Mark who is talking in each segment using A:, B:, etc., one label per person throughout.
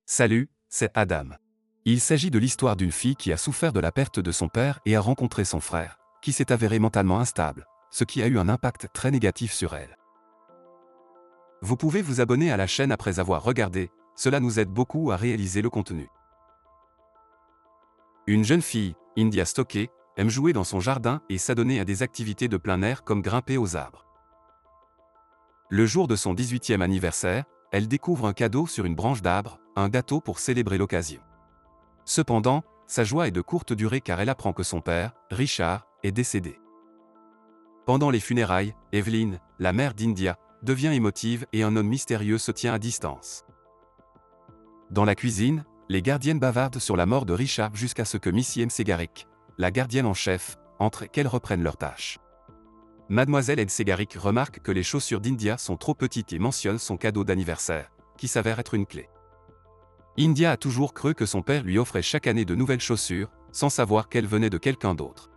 A: Salut, c'est Adam. Il s'agit de l'histoire d'une fille qui a souffert de la perte de son père et a rencontré son frère, qui s'est avéré mentalement instable, ce qui a eu un impact très négatif sur elle. Vous pouvez vous abonner à la chaîne après avoir regardé, cela nous aide beaucoup à réaliser le contenu. Une jeune fille, India Stokke, aime jouer dans son jardin et s'adonner à des activités de plein air comme grimper aux arbres. Le jour de son 18e anniversaire, elle découvre un cadeau sur une branche d'arbre, un gâteau pour célébrer l'occasion. Cependant, sa joie est de courte durée car elle apprend que son père, Richard, est décédé. Pendant les funérailles, Evelyn, la mère d'India, devient émotive et un homme mystérieux se tient à distance. Dans la cuisine, les gardiennes bavardent sur la mort de Richard jusqu'à ce que Missy Msegarik, la gardienne en chef, entre et qu'elles reprennent leurs tâches. Mademoiselle Msegarik remarque que les chaussures d'India sont trop petites et mentionne son cadeau d'anniversaire, qui s'avère être une clé. India a toujours cru que son père lui offrait chaque année de nouvelles chaussures, sans savoir qu'elles venaient de quelqu'un d'autre.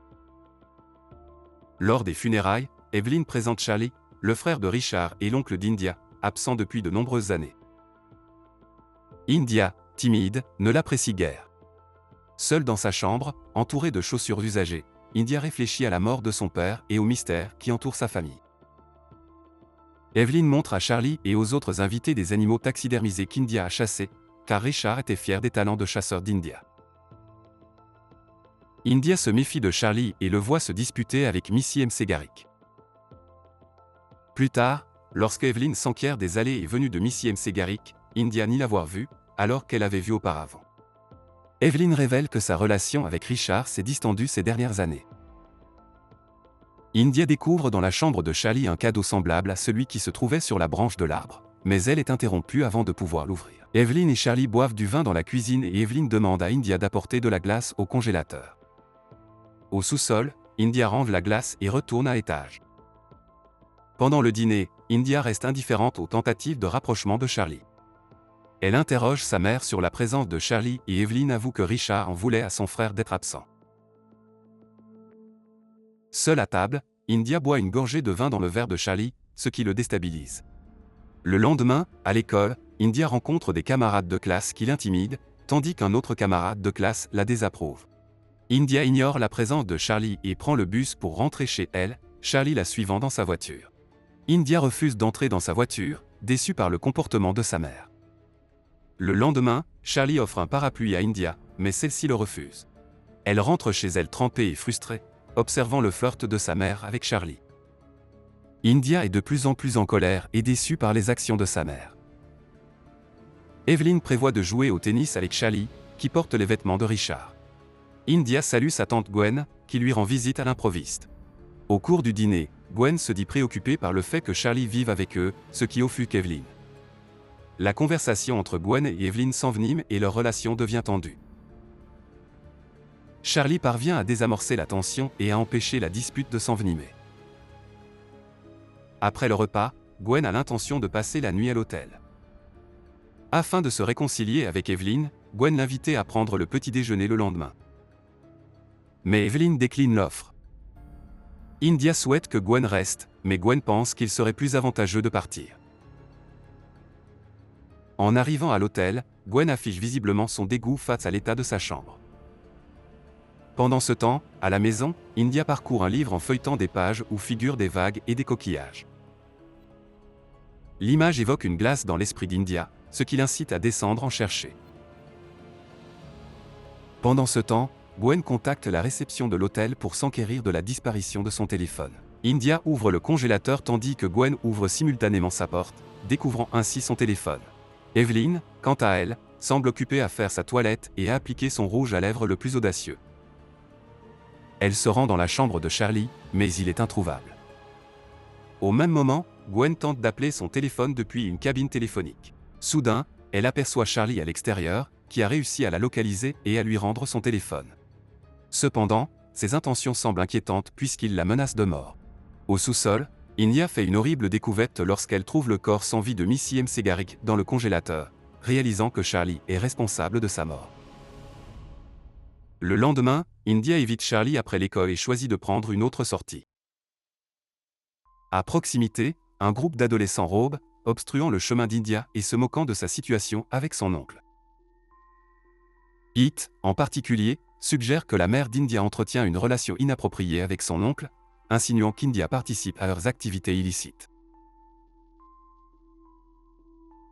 A: Lors des funérailles, Evelyn présente Charlie, le frère de Richard et l'oncle d'India, absent depuis de nombreuses années. India, timide, ne l'apprécie guère. Seule dans sa chambre, entourée de chaussures usagées, India réfléchit à la mort de son père et au mystère qui entoure sa famille. Evelyn montre à Charlie et aux autres invités des animaux taxidermisés qu'India a chassés, car Richard était fier des talents de chasseur d'India. India se méfie de Charlie et le voit se disputer avec Missy Msegarik. Plus tard, lorsque Evelyn s'enquiert des allées et venues de Missy Msegarik, India nie l'avoir vue, alors qu'elle avait vu auparavant. Evelyn révèle que sa relation avec Richard s'est distendue ces dernières années. India découvre dans la chambre de Charlie un cadeau semblable à celui qui se trouvait sur la branche de l'arbre, mais elle est interrompue avant de pouvoir l'ouvrir. Evelyn et Charlie boivent du vin dans la cuisine et Evelyn demande à India d'apporter de la glace au congélateur. Au sous-sol, India range la glace et retourne à l'étage. Pendant le dîner, India reste indifférente aux tentatives de rapprochement de Charlie. Elle interroge sa mère sur la présence de Charlie et Evelyn avoue que Richard en voulait à son frère d'être absent. Seule à table, India boit une gorgée de vin dans le verre de Charlie, ce qui le déstabilise. Le lendemain, à l'école, India rencontre des camarades de classe qui l'intimident, tandis qu'un autre camarade de classe la désapprouve. India ignore la présence de Charlie et prend le bus pour rentrer chez elle, Charlie la suivant dans sa voiture. India refuse d'entrer dans sa voiture, déçue par le comportement de sa mère. Le lendemain, Charlie offre un parapluie à India, mais celle-ci le refuse. Elle rentre chez elle trempée et frustrée, observant le flirt de sa mère avec Charlie. India est de plus en plus en colère et déçue par les actions de sa mère. Evelyn prévoit de jouer au tennis avec Charlie, qui porte les vêtements de Richard. India salue sa tante Gwen, qui lui rend visite à l'improviste. Au cours du dîner, Gwen se dit préoccupée par le fait que Charlie vive avec eux, ce qui offusque Evelyn. La conversation entre Gwen et Evelyn s'envenime et leur relation devient tendue. Charlie parvient à désamorcer la tension et à empêcher la dispute de s'envenimer. Après le repas, Gwen a l'intention de passer la nuit à l'hôtel. Afin de se réconcilier avec Evelyn, Gwen l'invitait à prendre le petit déjeuner le lendemain. Mais Evelyn décline l'offre. India souhaite que Gwen reste, mais Gwen pense qu'il serait plus avantageux de partir. En arrivant à l'hôtel, Gwen affiche visiblement son dégoût face à l'état de sa chambre. Pendant ce temps, à la maison, India parcourt un livre en feuilletant des pages où figurent des vagues et des coquillages. L'image évoque une glace dans l'esprit d'India, ce qui l'incite à descendre en chercher. Pendant ce temps, Gwen contacte la réception de l'hôtel pour s'enquérir de la disparition de son téléphone. India ouvre le congélateur tandis que Gwen ouvre simultanément sa porte, découvrant ainsi son téléphone. Evelyn, quant à elle, semble occupée à faire sa toilette et à appliquer son rouge à lèvres le plus audacieux. Elle se rend dans la chambre de Charlie, mais il est introuvable. Au même moment, Gwen tente d'appeler son téléphone depuis une cabine téléphonique. Soudain, elle aperçoit Charlie à l'extérieur, qui a réussi à la localiser et à lui rendre son téléphone. Cependant, ses intentions semblent inquiétantes puisqu'il la menace de mort. Au sous-sol, India fait une horrible découverte lorsqu'elle trouve le corps sans vie de Missy Msegarik dans le congélateur, réalisant que Charlie est responsable de sa mort. Le lendemain, India évite Charlie après l'école et choisit de prendre une autre sortie. À proximité, un groupe d'adolescents rôde, obstruant le chemin d'India et se moquant de sa situation avec son oncle. Pete, en particulier, suggère que la mère d'India entretient une relation inappropriée avec son oncle, insinuant qu'India participe à leurs activités illicites.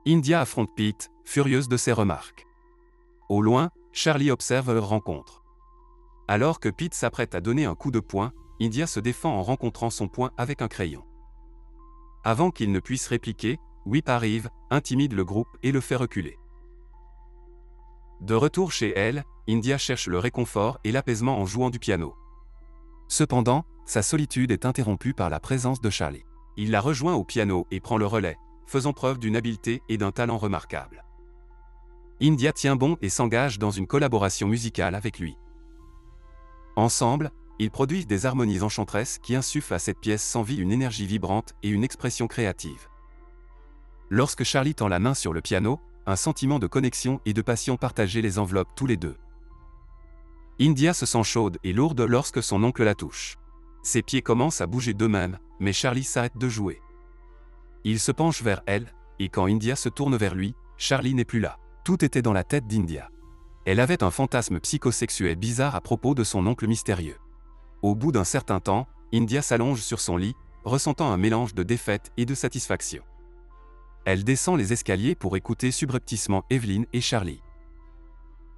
A: India affronte Pete, furieuse de ses remarques. Au loin, Charlie observe leur rencontre. Alors que Pete s'apprête à donner un coup de poing, India se défend en rencontrant son poing avec un crayon. Avant qu'il ne puisse répliquer, Whip arrive, intimide le groupe et le fait reculer. De retour chez elle, India cherche le réconfort et l'apaisement en jouant du piano. Cependant, sa solitude est interrompue par la présence de Charlie. Il la rejoint au piano et prend le relais, faisant preuve d'une habileté et d'un talent remarquables. India tient bon et s'engage dans une collaboration musicale avec lui. Ensemble, ils produisent des harmonies enchanteresses qui insufflent à cette pièce sans vie une énergie vibrante et une expression créative. Lorsque Charlie tend la main sur le piano, un sentiment de connexion et de passion partagée les enveloppe tous les deux. India se sent chaude et lourde lorsque son oncle la touche. Ses pieds commencent à bouger d'eux-mêmes, mais Charlie s'arrête de jouer. Il se penche vers elle, et quand India se tourne vers lui, Charlie n'est plus là. Tout était dans la tête d'India. Elle avait un fantasme psychosexuel bizarre à propos de son oncle mystérieux. Au bout d'un certain temps, India s'allonge sur son lit, ressentant un mélange de défaite et de satisfaction. Elle descend les escaliers pour écouter subrepticement Evelyn et Charlie.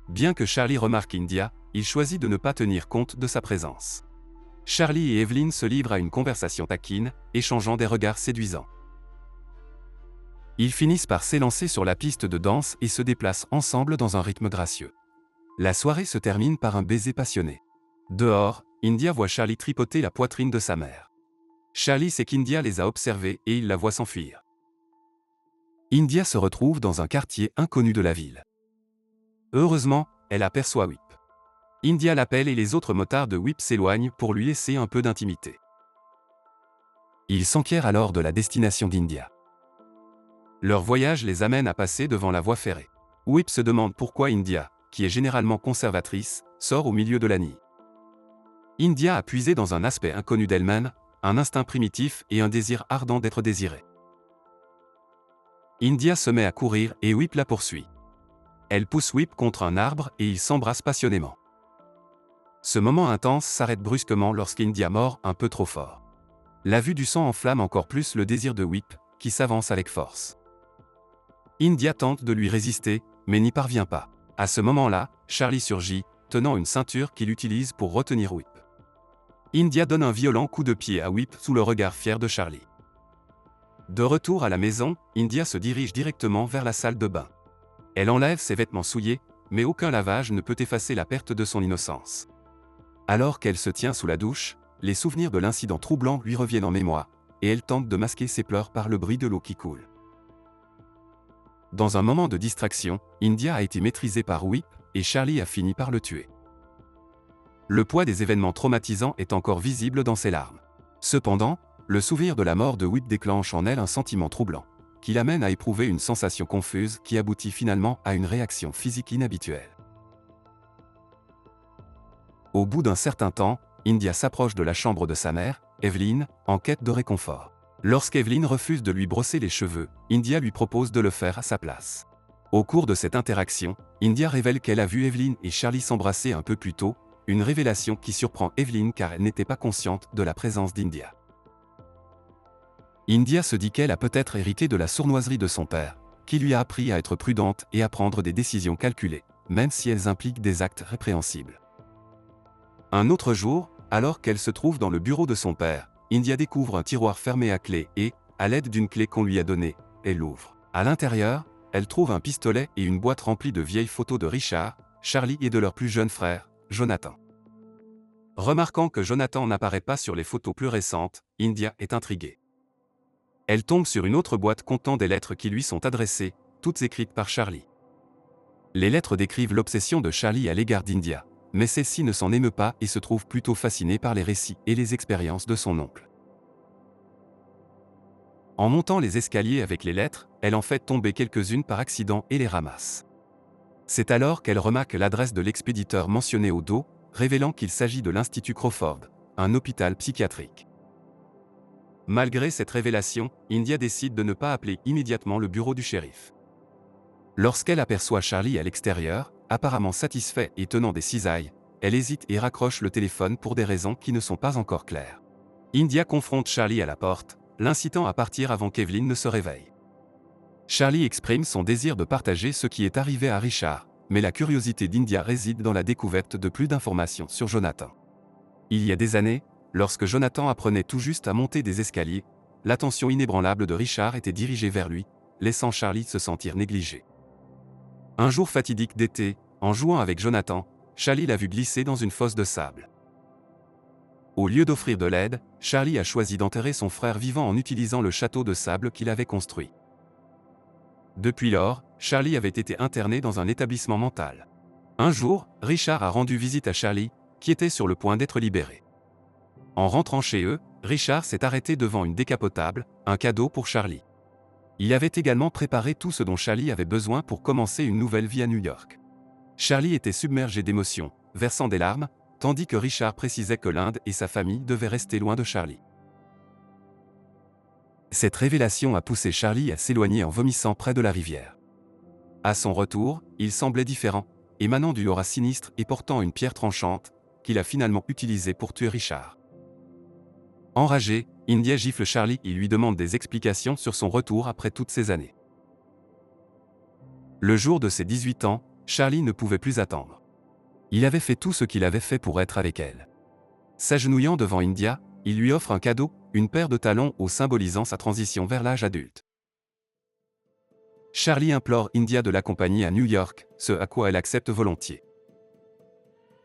A: Bien que Charlie remarque India, il choisit de ne pas tenir compte de sa présence. Charlie et Evelyn se livrent à une conversation taquine, échangeant des regards séduisants. Ils finissent par s'élancer sur la piste de danse et se déplacent ensemble dans un rythme gracieux. La soirée se termine par un baiser passionné. Dehors, India voit Charlie tripoter la poitrine de sa mère. Charlie sait qu'India les a observés et il la voit s'enfuir. India se retrouve dans un quartier inconnu de la ville. Heureusement, elle aperçoit Whip. India l'appelle et les autres motards de Whip s'éloignent pour lui laisser un peu d'intimité. Ils s'enquièrent alors de la destination d'India. Leur voyage les amène à passer devant la voie ferrée. Whip se demande pourquoi India, qui est généralement conservatrice, sort au milieu de la nuit. India a puisé dans un aspect inconnu d'elle-même, un instinct primitif et un désir ardent d'être désirée. India se met à courir et Whip la poursuit. Elle pousse Whip contre un arbre et ils s'embrassent passionnément. Ce moment intense s'arrête brusquement lorsqu'India mord un peu trop fort. La vue du sang enflamme encore plus le désir de Whip, qui s'avance avec force. India tente de lui résister, mais n'y parvient pas. À ce moment-là, Charlie surgit, tenant une ceinture qu'il utilise pour retenir Whip. India donne un violent coup de pied à Whip sous le regard fier de Charlie. De retour à la maison, India se dirige directement vers la salle de bain. Elle enlève ses vêtements souillés, mais aucun lavage ne peut effacer la perte de son innocence. Alors qu'elle se tient sous la douche, les souvenirs de l'incident troublant lui reviennent en mémoire, et elle tente de masquer ses pleurs par le bruit de l'eau qui coule. Dans un moment de distraction, India a été maîtrisée par Whip, et Charlie a fini par le tuer. Le poids des événements traumatisants est encore visible dans ses larmes. Cependant, le souvenir de la mort de Whip déclenche en elle un sentiment troublant, qui l'amène à éprouver une sensation confuse qui aboutit finalement à une réaction physique inhabituelle. Au bout d'un certain temps, India s'approche de la chambre de sa mère, Evelyn, en quête de réconfort. Lorsqu'Evelyn refuse de lui brosser les cheveux, India lui propose de le faire à sa place. Au cours de cette interaction, India révèle qu'elle a vu Evelyn et Charlie s'embrasser un peu plus tôt, une révélation qui surprend Evelyn car elle n'était pas consciente de la présence d'India. India se dit qu'elle a peut-être hérité de la sournoiserie de son père, qui lui a appris à être prudente et à prendre des décisions calculées, même si elles impliquent des actes répréhensibles. Un autre jour, alors qu'elle se trouve dans le bureau de son père, India découvre un tiroir fermé à clé et, à l'aide d'une clé qu'on lui a donnée, elle l'ouvre. À l'intérieur, elle trouve un pistolet et une boîte remplie de vieilles photos de Richard, Charlie et de leur plus jeune frère, Jonathan. Remarquant que Jonathan n'apparaît pas sur les photos plus récentes, India est intriguée. Elle tombe sur une autre boîte contenant des lettres qui lui sont adressées, toutes écrites par Charlie. Les lettres décrivent l'obsession de Charlie à l'égard d'India, mais celle-ci ne s'en émeut pas et se trouve plutôt fascinée par les récits et les expériences de son oncle. En montant les escaliers avec les lettres, elle en fait tomber quelques-unes par accident et les ramasse. C'est alors qu'elle remarque l'adresse de l'expéditeur mentionné au dos, révélant qu'il s'agit de l'Institut Crawford, un hôpital psychiatrique. Malgré cette révélation, India décide de ne pas appeler immédiatement le bureau du shérif. Lorsqu'elle aperçoit Charlie à l'extérieur, apparemment satisfait et tenant des cisailles, elle hésite et raccroche le téléphone pour des raisons qui ne sont pas encore claires. India confronte Charlie à la porte, l'incitant à partir avant qu'Evelyn ne se réveille. Charlie exprime son désir de partager ce qui est arrivé à Richard, mais la curiosité d'India réside dans la découverte de plus d'informations sur Jonathan. Il y a des années, lorsque Jonathan apprenait tout juste à monter des escaliers, l'attention inébranlable de Richard était dirigée vers lui, laissant Charlie se sentir négligé. Un jour fatidique d'été, en jouant avec Jonathan, Charlie l'a vu glisser dans une fosse de sable. Au lieu d'offrir de l'aide, Charlie a choisi d'enterrer son frère vivant en utilisant le château de sable qu'il avait construit. Depuis lors, Charlie avait été interné dans un établissement mental. Un jour, Richard a rendu visite à Charlie, qui était sur le point d'être libéré. En rentrant chez eux, Richard s'est arrêté devant une décapotable, un cadeau pour Charlie. Il avait également préparé tout ce dont Charlie avait besoin pour commencer une nouvelle vie à New York. Charlie était submergé d'émotions, versant des larmes, tandis que Richard précisait que l'Inde et sa famille devaient rester loin de Charlie. Cette révélation a poussé Charlie à s'éloigner en vomissant près de la rivière. À son retour, il semblait différent, émanant d'une aura sinistre et portant une pierre tranchante, qu'il a finalement utilisée pour tuer Richard. Enragé, India gifle Charlie et lui demande des explications sur son retour après toutes ces années. Le jour de ses 18 ans, Charlie ne pouvait plus attendre. Il avait fait tout ce qu'il avait fait pour être avec elle. S'agenouillant devant India, il lui offre un cadeau, une paire de talons symbolisant sa transition vers l'âge adulte. Charlie implore India de l'accompagner à New York, ce à quoi elle accepte volontiers.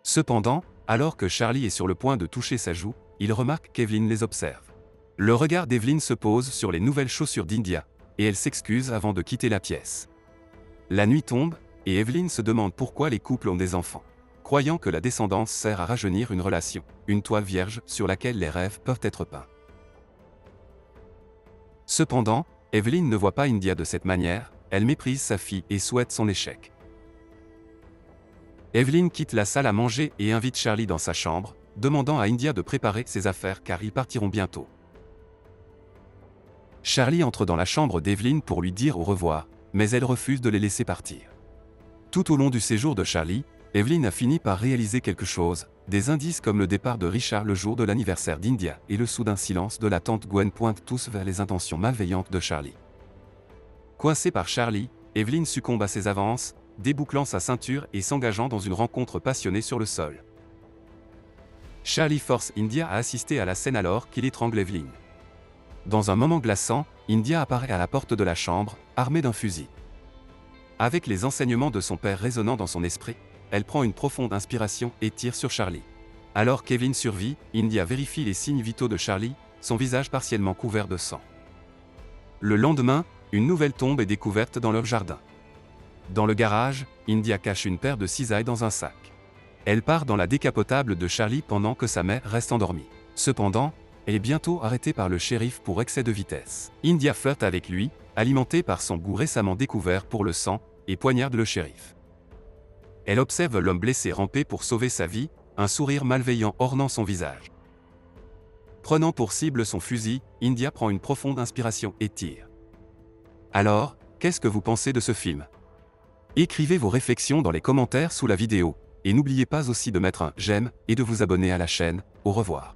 A: Cependant, alors que Charlie est sur le point de toucher sa joue, il remarque qu'Evelyn les observe. Le regard d'Evelyn se pose sur les nouvelles chaussures d'India, et elle s'excuse avant de quitter la pièce. La nuit tombe, et Evelyn se demande pourquoi les couples ont des enfants. Croyant que la descendance sert à rajeunir une relation, une toile vierge sur laquelle les rêves peuvent être peints. Cependant, Evelyn ne voit pas India de cette manière, elle méprise sa fille et souhaite son échec. Evelyn quitte la salle à manger et invite Charlie dans sa chambre, demandant à India de préparer ses affaires car ils partiront bientôt. Charlie entre dans la chambre d'Evelyn pour lui dire au revoir, mais elle refuse de les laisser partir. Tout au long du séjour de Charlie, Evelyn a fini par réaliser quelque chose, des indices comme le départ de Richard le jour de l'anniversaire d'India et le soudain silence de la tante Gwen pointent tous vers les intentions malveillantes de Charlie. Coincée par Charlie, Evelyn succombe à ses avances, débouclant sa ceinture et s'engageant dans une rencontre passionnée sur le sol. Charlie force India à assister à la scène alors qu'il étrangle Evelyn. Dans un moment glaçant, India apparaît à la porte de la chambre, armée d'un fusil. Avec les enseignements de son père résonnant dans son esprit, elle prend une profonde inspiration et tire sur Charlie. Alors qu'Evelyn survit, India vérifie les signes vitaux de Charlie, son visage partiellement couvert de sang. Le lendemain, une nouvelle tombe est découverte dans leur jardin. Dans le garage, India cache une paire de cisailles dans un sac. Elle part dans la décapotable de Charlie pendant que sa mère reste endormie. Cependant, elle est bientôt arrêtée par le shérif pour excès de vitesse. India flirte avec lui, alimentée par son goût récemment découvert pour le sang, et poignarde le shérif. Elle observe l'homme blessé ramper pour sauver sa vie, un sourire malveillant ornant son visage. Prenant pour cible son fusil, India prend une profonde inspiration et tire. Alors, qu'est-ce que vous pensez de ce film? Écrivez vos réflexions dans les commentaires sous la vidéo, et n'oubliez pas aussi de mettre un j'aime et de vous abonner à la chaîne. Au revoir.